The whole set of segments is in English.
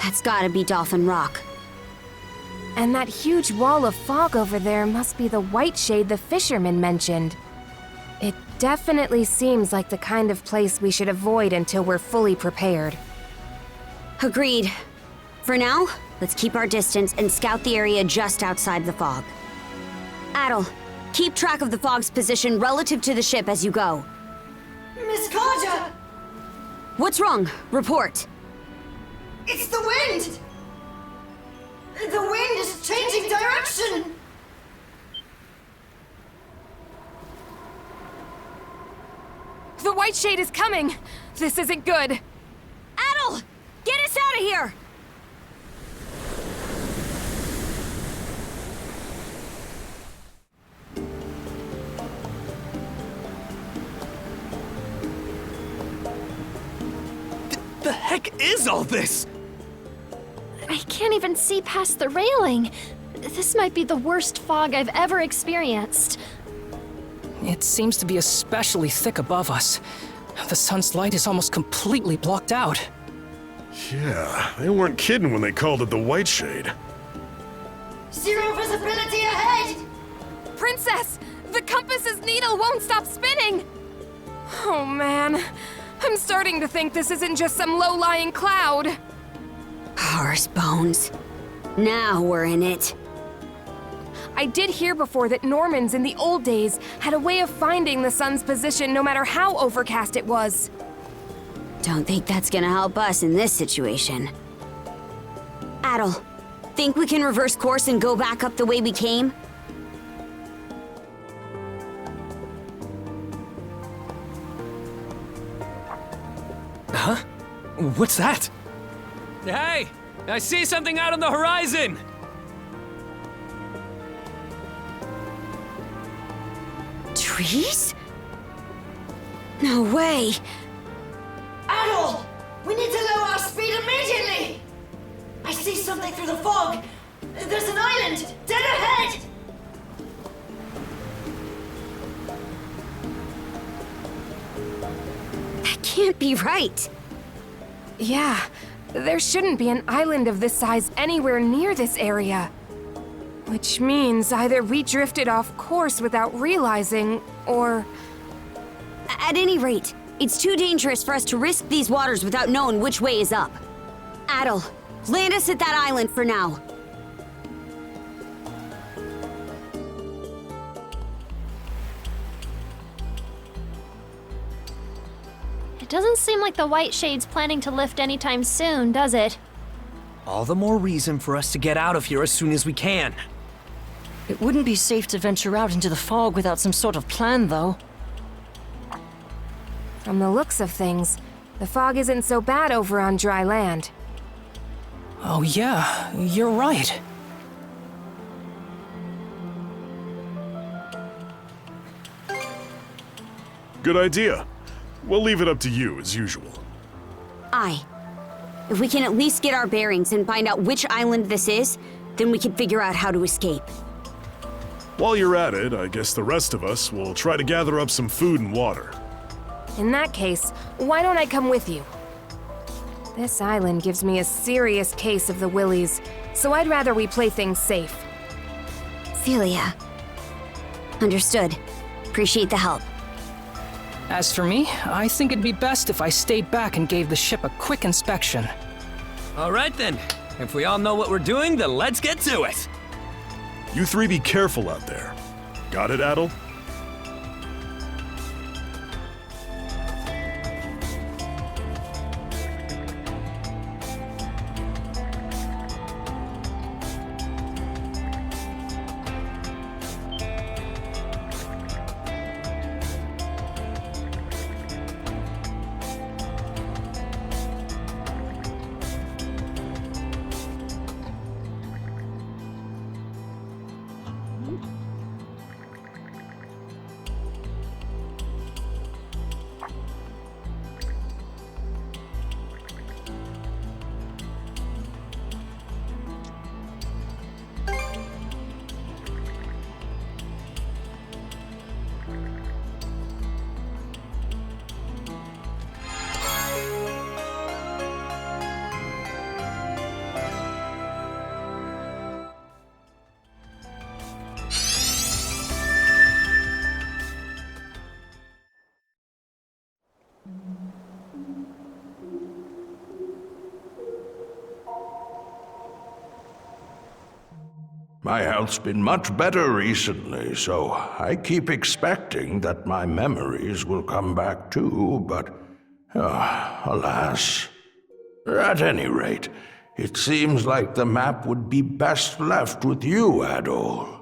That's gotta be Dolphin Rock. And that huge wall of fog over there must be the Whiteshade the fisherman mentioned. It definitely seems like the kind of place we should avoid until we're fully prepared. Agreed. For now, let's keep our distance and scout the area just outside the fog. Adel, keep track of the fog's position relative to the ship as you go. Miss Carter! What's wrong? Report. It's the wind! The wind is changing direction! The Whiteshade is coming! This isn't good! Adel! Get us out of here! The heck is all this? I can't even see past the railing. This might be the worst fog I've ever experienced. It seems to be especially thick above us. The sun's light is almost completely blocked out. Yeah, they weren't kidding when they called it the Whiteshade. Zero visibility ahead! Princess! The compass's needle won't stop spinning! Oh man, I'm starting to think this isn't just some low-lying cloud. Horse bones. Now we're in it. I did hear before that Normans in the old days had a way of finding the sun's position no matter how overcast it was. Don't think that's gonna help us in this situation. Adel, think we can reverse course and go back up the way we came? Huh? What's that? Hey! I see something out on the horizon! Trees? No way! Adel! We need to lower our speed immediately! I see something through the fog! There's an island! Dead ahead! That can't be right. Yeah, there shouldn't be an island of this size anywhere near this area. Which means either we drifted off course without realizing, or... At any rate, it's too dangerous for us to risk these waters without knowing which way is up. Adel, land us at that island for now. It doesn't seem like the Whiteshade's planning to lift anytime soon, does it? All the more reason for us to get out of here as soon as we can. It wouldn't be safe to venture out into the fog without some sort of plan, though. From the looks of things, the fog isn't so bad over on dry land. Oh yeah, you're right. Good idea. We'll leave it up to you, as usual. Aye. If we can at least get our bearings and find out which island this is, then we can figure out how to escape. While you're at it, I guess the rest of us will try to gather up some food and water. In that case, why don't I come with you? This island gives me a serious case of the willies, so I'd rather we play things safe. Philia. Understood. Appreciate the help. As for me, I think it'd be best if I stayed back and gave the ship a quick inspection. All right then. If we all know what we're doing, then let's get to it. You three be careful out there. Got it, Adel? My health's been much better recently, so I keep expecting that my memories will come back too, but alas. At any rate, it seems like the map would be best left with you, Adol.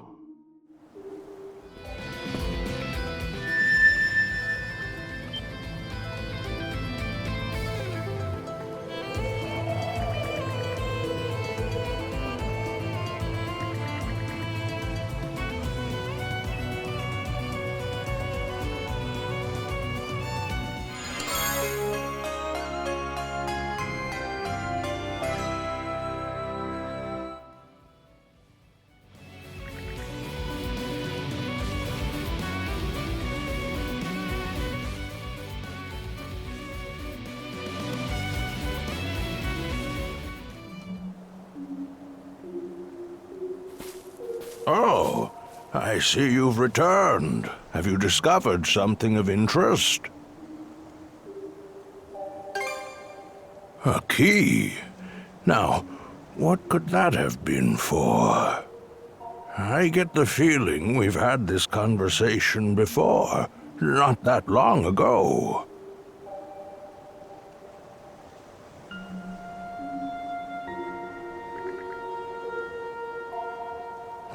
Oh, I see you've returned. Have you discovered something of interest? A key? Now, what could that have been for? I get the feeling we've had this conversation before, not that long ago.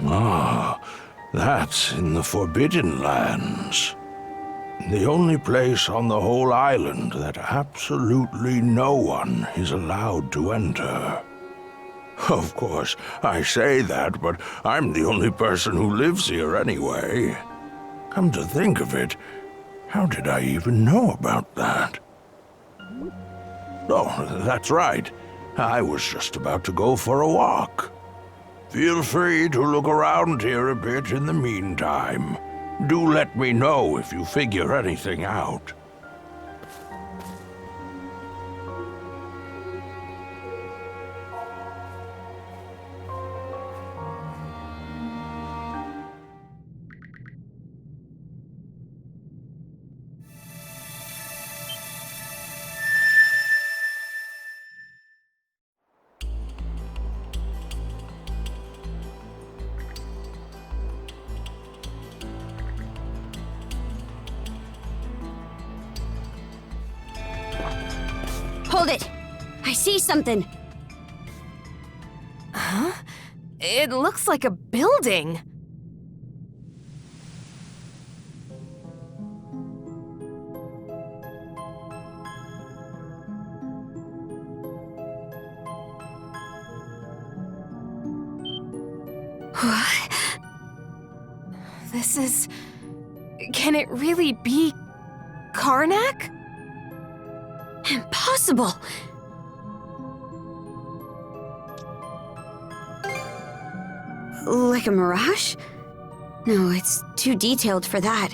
Ah, that's in the Forbidden Lands. The only place on the whole island that absolutely no one is allowed to enter. Of course, I say that, but I'm the only person who lives here anyway. Come to think of it, how did I even know about that? Oh, that's right. I was just about to go for a walk. Feel free to look around here a bit in the meantime. Do let me know if you figure anything out. Hold it! I see something! Huh? It looks like a building. What? This is... Can it really be Karnak? Impossible! Like a mirage? No, it's too detailed for that.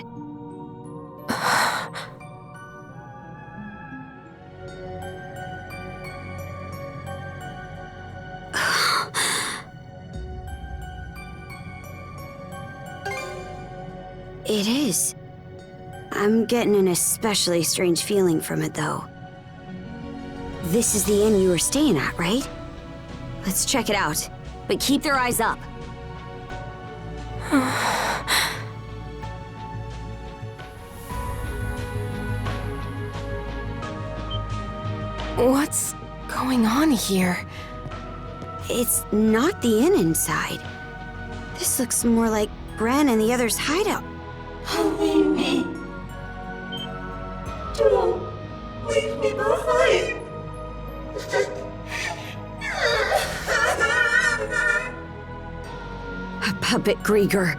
It is. I'm getting an especially strange feeling from it, though. This is the inn you were staying at, right? Let's check it out, but keep their eyes up. What's going on here? It's not the inn inside. This looks more like Bran and the others' hideout. Leave me. Don't leave me behind. A puppet Grieger.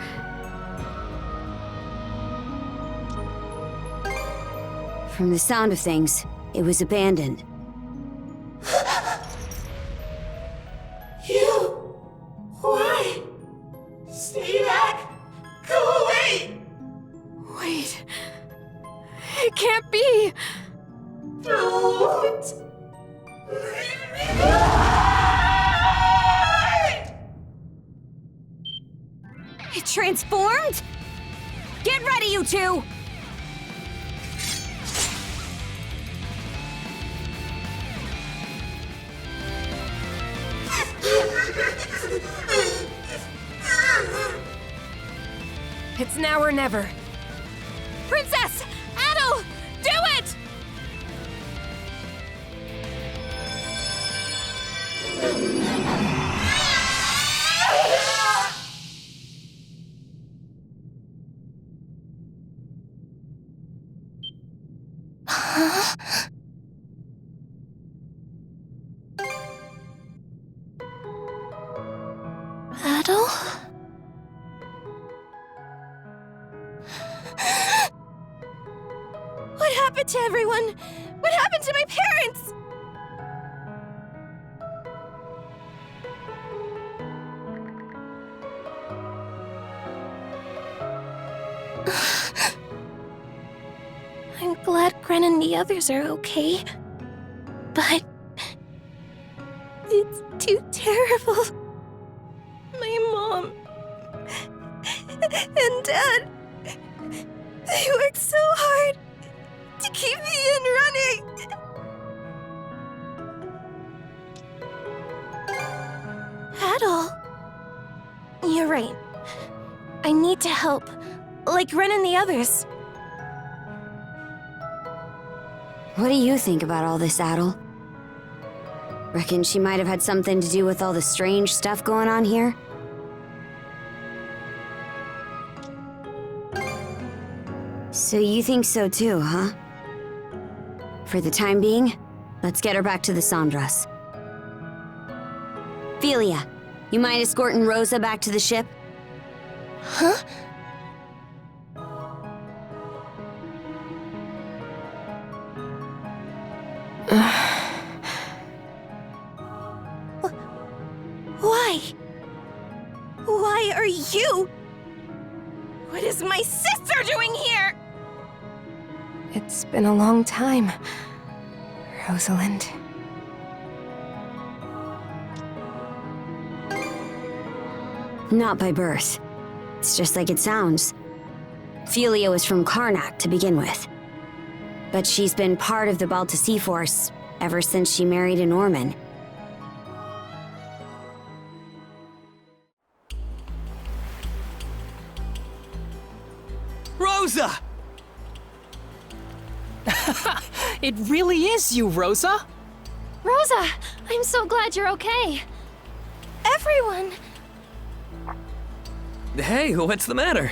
From the sound of things, it was abandoned. You? Why? Stay back. Go away. Wait. It can't be! Don't leave me behind. It transformed? Get ready, you two! It's now or never. Princess! Adel! Do it! Adel? What happened to everyone? What happened to my parents? I'm glad Gren and the others are okay. But it's too terrible. My mom and Dad, they worked so hard to keep me in running. Adel, you're right. I need to help, like Ren and the others. What do you think about all this, Adel? Reckon she might have had something to do with all the strange stuff going on here? So you think so too, huh? For the time being, let's get her back to the Sandras. Philia, you mind escorting Rosa back to the ship? Huh? Why? Why are you? What is my sister doing here? It's been a long time, Rosalind. Not by birth. It's just like it sounds. Philia was from Karnak to begin with. But she's been part of the Balta Sea Force ever since she married a Norman. Rosa! It really is you, Rosa! Rosa, I'm so glad you're okay. Everyone! Hey, what's the matter?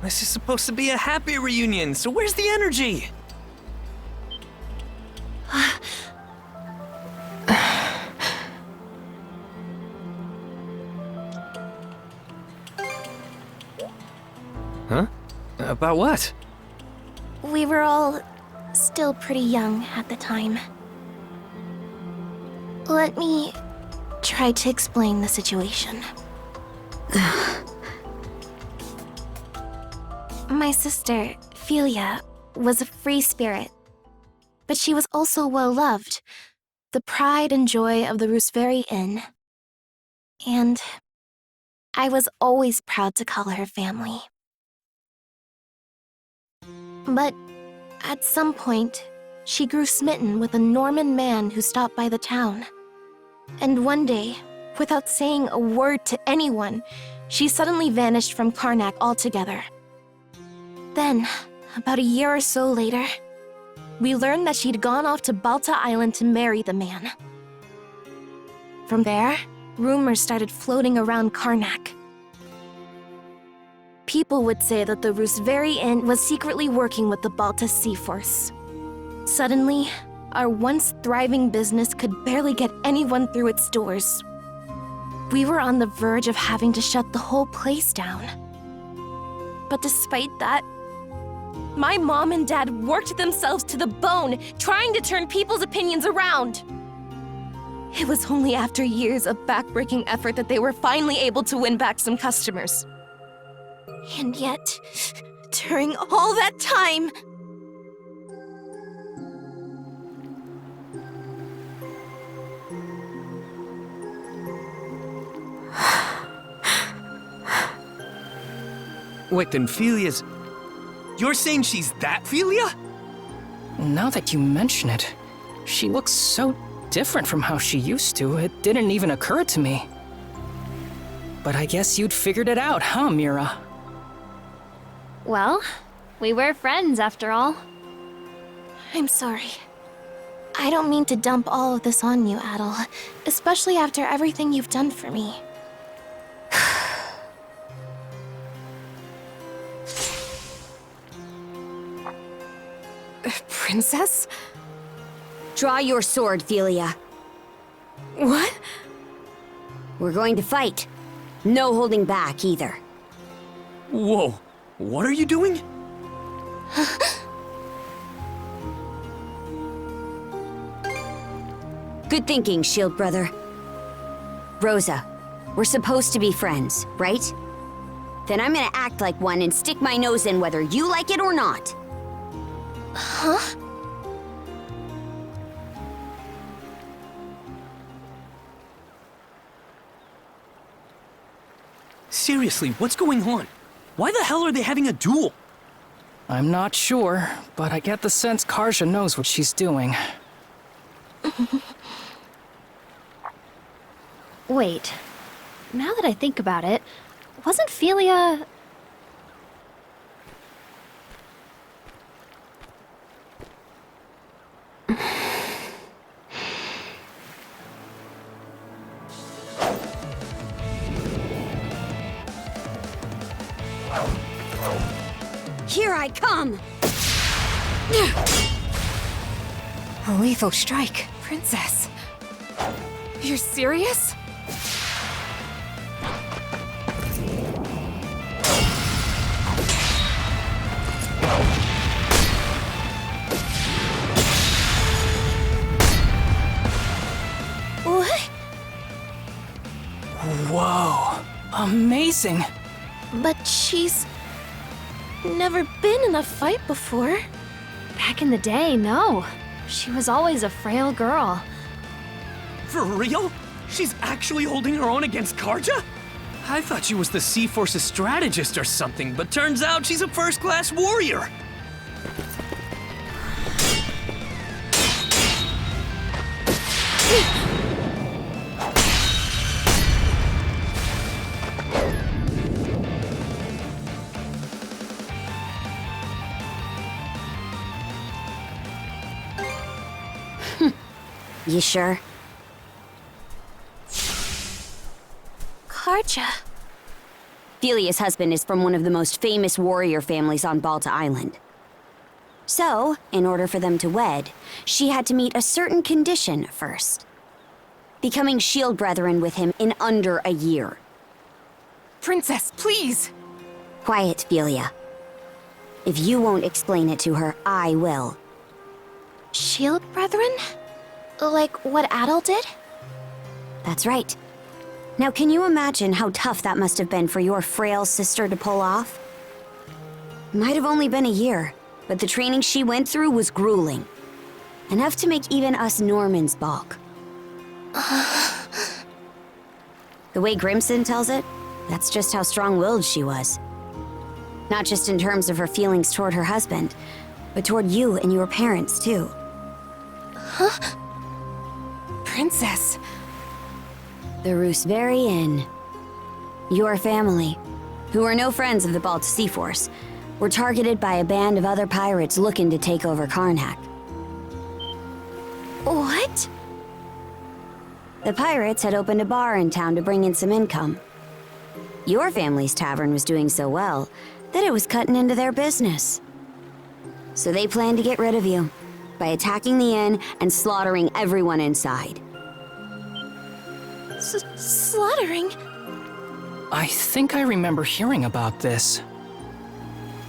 This is supposed to be a happy reunion, so where's the energy? Huh? About what? We were all still pretty young at the time. Let me try to explain the situation. My sister, Philia, was a free spirit, but she was also well-loved, the pride and joy of the Rooseveri Inn. And I was always proud to call her family. But at some point, she grew smitten with a Norman man who stopped by the town. And one day, without saying a word to anyone, she suddenly vanished from Karnak altogether. Then, about a year or so later, we learned that she'd gone off to Balta Island to marry the man. From there, rumors started floating around Karnak. People would say that the Rooseveri Inn was secretly working with the Balta Sea Force. Suddenly, our once thriving business could barely get anyone through its doors. We were on the verge of having to shut the whole place down. But despite that, my mom and dad worked themselves to the bone, trying to turn people's opinions around. It was only after years of backbreaking effort that they were finally able to win back some customers. And yet, during all that time, Wait, then Philia's... You're saying she's that Philia? Now that you mention it, she looks so different from how she used to, it didn't even occur to me. But I guess you'd figured it out, huh, Mira? Well, we were friends after all. I'm sorry. I don't mean to dump all of this on you, Adel, especially after everything you've done for me. Princess? Draw your sword, Philia. What? We're going to fight. No holding back, either. Whoa, what are you doing? Good thinking, Shield Brother. Rosa, we're supposed to be friends, right? Then I'm gonna act like one and stick my nose in whether you like it or not. Huh? Seriously, what's going on? Why the hell are they having a duel? I'm not sure, but I get the sense Karja knows what she's doing. Wait. Now that I think about it, wasn't Philia... Here I come! A lethal strike. Princess. You're serious? What? Whoa. Amazing. But she's never been in a fight before. Back in the day, no. She was always a frail girl. For real? She's actually holding her own against Karja? I thought she was the Sea Force's strategist or something, but turns out she's a first-class warrior. You sure? Karja. Philia's husband is from one of the most famous warrior families on Balta Island. So, in order for them to wed, she had to meet a certain condition first. Becoming shield brethren with him in under a year. Princess, please! Quiet, Philia. If you won't explain it to her, I will. Shield Brethren? Like what Adel did? That's right. Now, can you imagine how tough that must have been for your frail sister to pull off? Might have only been a year, but the training she went through was grueling. Enough to make even us Normans balk. The way Grimson tells it, that's just how strong-willed she was. Not just in terms of her feelings toward her husband, but toward you and your parents, too. Huh? Princess. The Rooseveri Inn. Your family, who are no friends of the Balta Sea Force, were targeted by a band of other pirates looking to take over Karnak. What? The pirates had opened a bar in town to bring in some income. Your family's tavern was doing so well that it was cutting into their business. So they planned to get rid of you by attacking the inn and slaughtering everyone inside. Slaughtering? I think I remember hearing about this.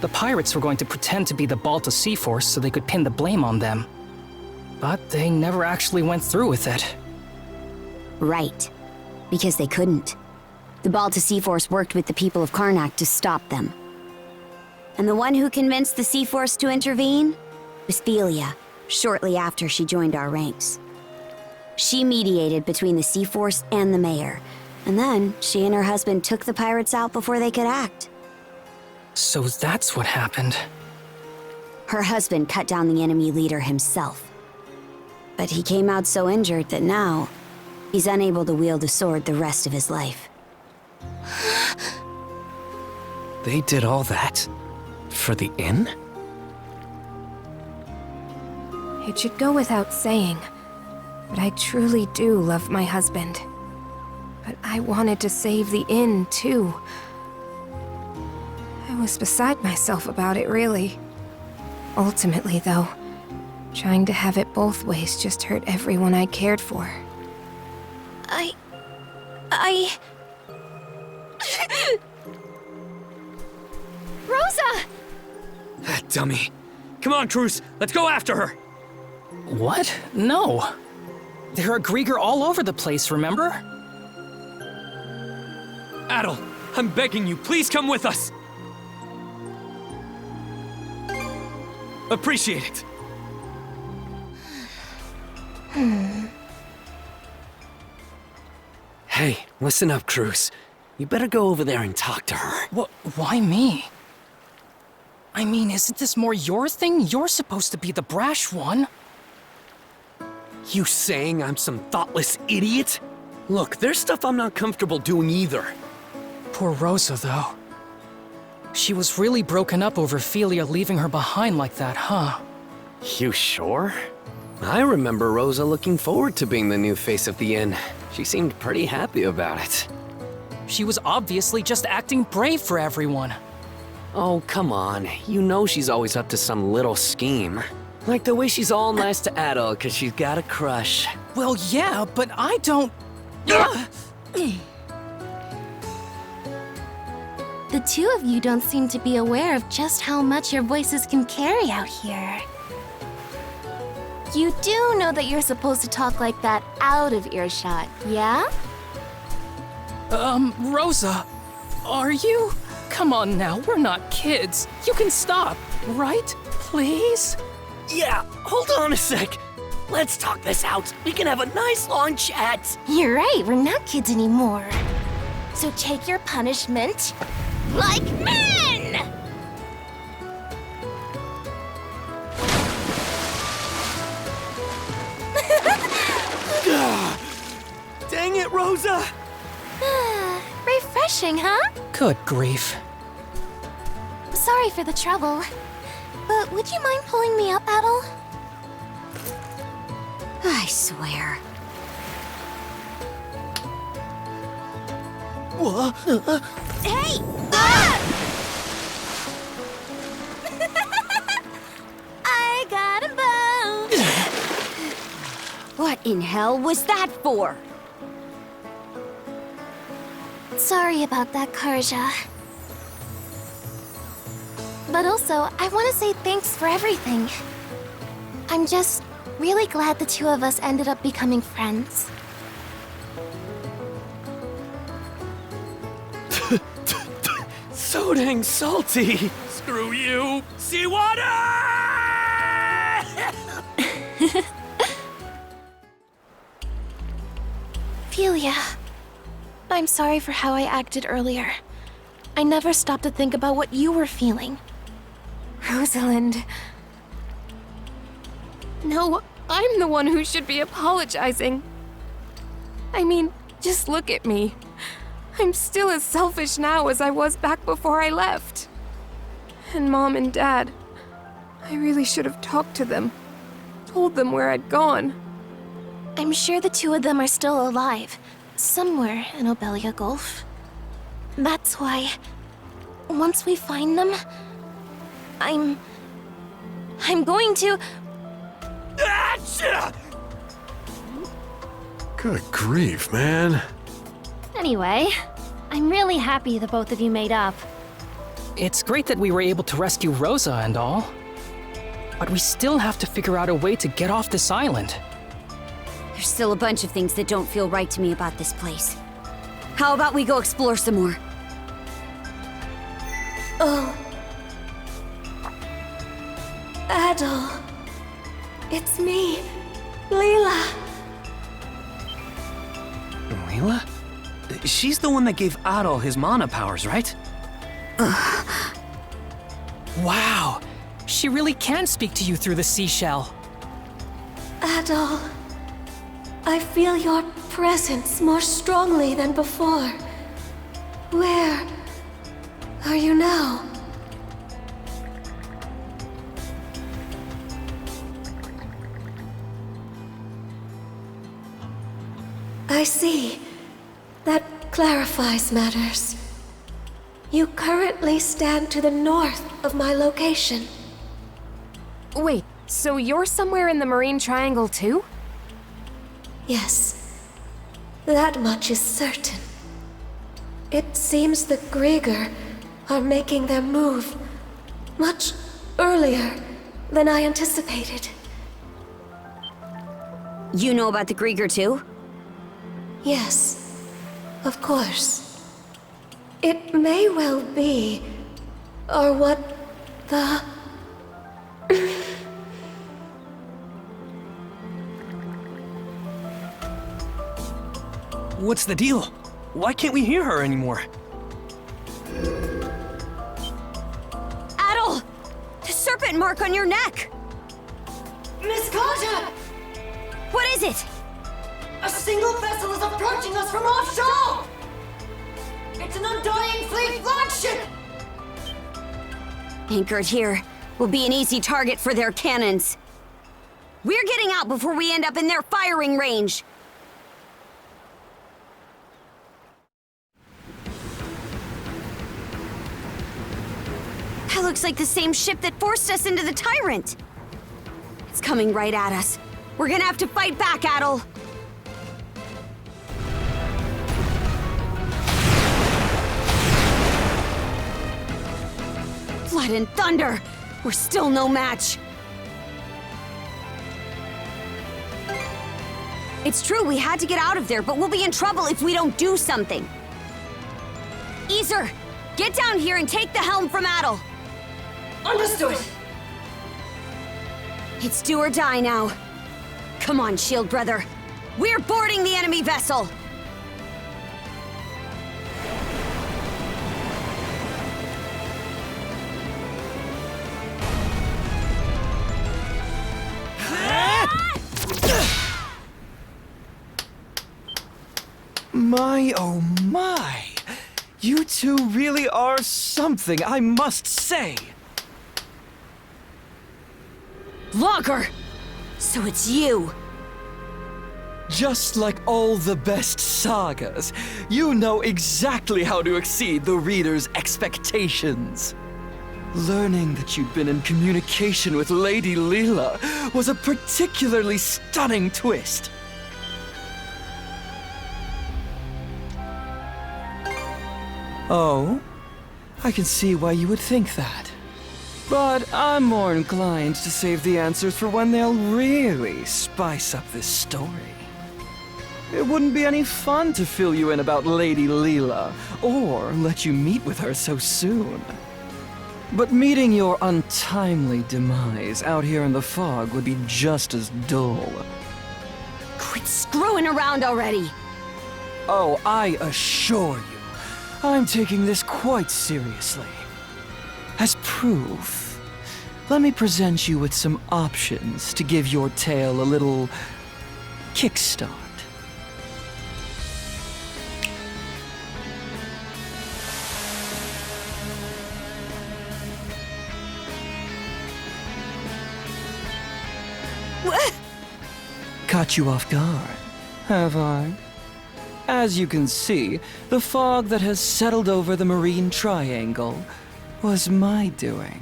The pirates were going to pretend to be the Balta Sea Force so they could pin the blame on them. But they never actually went through with it. Right. Because they couldn't. The Balta Sea Force worked with the people of Karnak to stop them. And the one who convinced the Sea Force to intervene was Philia, shortly after she joined our ranks. She mediated between the Sea Force and the mayor, and then she and her husband took the pirates out before they could act. So that's what happened. Her husband cut down the enemy leader himself. But he came out so injured that now, he's unable to wield a sword the rest of his life. They did all that? For the inn? It should go without saying, but I truly do love my husband. But I wanted to save the inn, too. I was beside myself about it, really. Ultimately, though, trying to have it both ways just hurt everyone I cared for. Rosa! That dummy. Come on, Cruz, let's go after her! What? No. There are Grieger all over the place, remember? Adel, I'm begging you, please come with us! Appreciate it. Hey, listen up, Cruz. You better go over there and talk to her. Why me? I mean, isn't this more your thing? You're supposed to be the brash one. You saying I'm some thoughtless idiot? Look, there's stuff I'm not comfortable doing either. Poor Rosa, though. She was really broken up over Philia leaving her behind like that, huh? You sure? I remember Rosa looking forward to being the new face of the inn. She seemed pretty happy about it. She was obviously just acting brave for everyone. Oh, come on. You know she's always up to some little scheme. Like the way she's all nice to Adel because she's got a crush. Well, yeah, but I don't... The two of you don't seem to be aware of just how much your voices can carry out here. You do know that you're supposed to talk like that out of earshot, yeah? Rosa, are you? Come on now, we're not kids. You can stop, right? Please? Yeah, hold on a sec. Let's talk this out. We can have a nice long chat. You're right, we're not kids anymore. So take your punishment like men! Dang it, Rosa! Refreshing, huh? Good grief. Sorry for the trouble. But would you mind pulling me up, Adel? I swear. Hey! Ah! I got him both! What in hell was that for? Sorry about that, Karja. But also, I want to say thanks for everything. I'm just really glad the two of us ended up becoming friends. So dang salty. Screw you! Seawater! Philia, I'm sorry for how I acted earlier. I never stopped to think about what you were feeling. Rosalind. No, I'm the one who should be apologizing. I mean, just look at me. I'm still as selfish now as I was back before I left. And Mom and Dad, I really should have talked to them, told them where I'd gone. I'm sure the two of them are still alive, somewhere in Obelia Gulf. That's why, once we find them, I'm going to... Good grief, man. Anyway, I'm really happy the both of you made up. It's great that we were able to rescue Rosa and all. But we still have to figure out a way to get off this island. There's still a bunch of things that don't feel right to me about this place. How about we go explore some more? Oh. Adel. It's me, Leela. Leela? She's the one that gave Adel his mana powers, right? Wow! She really can speak to you through the seashell. Adel, I feel your presence more strongly than before. Where are you now? I see. That clarifies matters. You currently stand to the north of my location. Wait, so you're somewhere in the Marine Triangle too? Yes. That much is certain. It seems the Grieger are making their move much earlier than I anticipated. You know about the Grieger too? Yes, of course. It may well be, or what the... What's the deal? Why can't we hear her anymore? Adel! The serpent mark on your neck! Miss Carter! What is it? A single vessel is approaching us from offshore! It's an Undying Fleet flagship! Anchored here will be an easy target for their cannons. We're getting out before we end up in their firing range. That looks like the same ship that forced us into the Tyrant. It's coming right at us. We're gonna have to fight back, Adel. Blood and thunder! We're still no match. It's true, we had to get out of there, but we'll be in trouble if we don't do something. Easer, get down here and take the helm from Adel. Understood! It's do or die now. Come on, Shield Brother. We're boarding the enemy vessel! My, oh my! You two really are something, I must say! Logger! So it's you! Just like all the best sagas, you know exactly how to exceed the reader's expectations. Learning that you'd been in communication with Lady Leela was a particularly stunning twist. Oh? I can see why you would think that. But I'm more inclined to save the answers for when they'll really spice up this story. It wouldn't be any fun to fill you in about Lady Leela, or let you meet with her so soon. But meeting your untimely demise out here in the fog would be just as dull. Quit screwing around already! Oh, I assure you, I'm taking this quite seriously. As proof, let me present you with some options to give your tale a little kickstart. Caught you off guard, have I? As you can see, the fog that has settled over the Marine Triangle was my doing.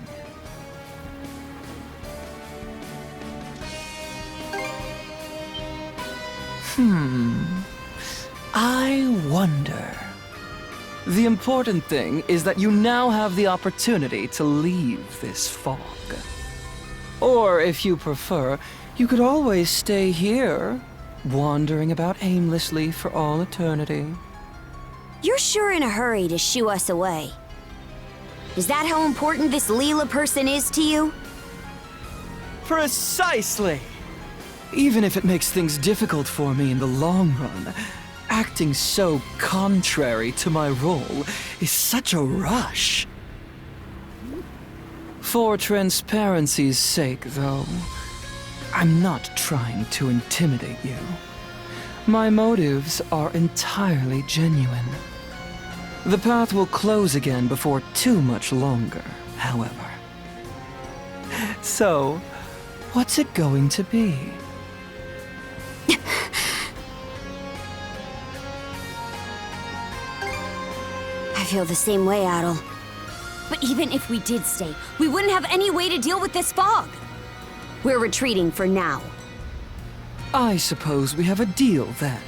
I wonder. The important thing is that you now have the opportunity to leave this fog. Or, if you prefer, you could always stay here, wandering about aimlessly for all eternity. You're sure in a hurry to shoo us away. Is that how important this Leela person is to you? Precisely! Even if it makes things difficult for me in the long run, acting so contrary to my role is such a rush. For transparency's sake, though, I'm not trying to intimidate you. My motives are entirely genuine. The path will close again before too much longer, however. So, what's it going to be? feel the same way, Adel. But even if we did stay, we wouldn't have any way to deal with this fog. We're retreating for now. I suppose we have a deal then.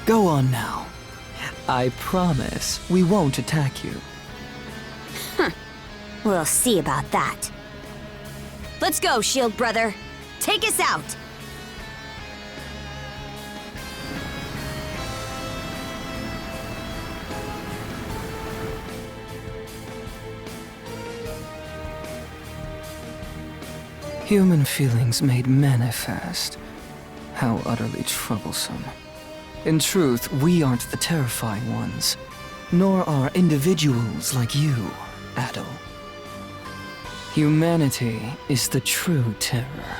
Go on now. I promise we won't attack you. We'll see about that. Let's go, Shield Brother. Take us out! Human feelings made manifest. How utterly troublesome. In truth, we aren't the terrifying ones, nor are individuals like you, Adel. Humanity is the true terror.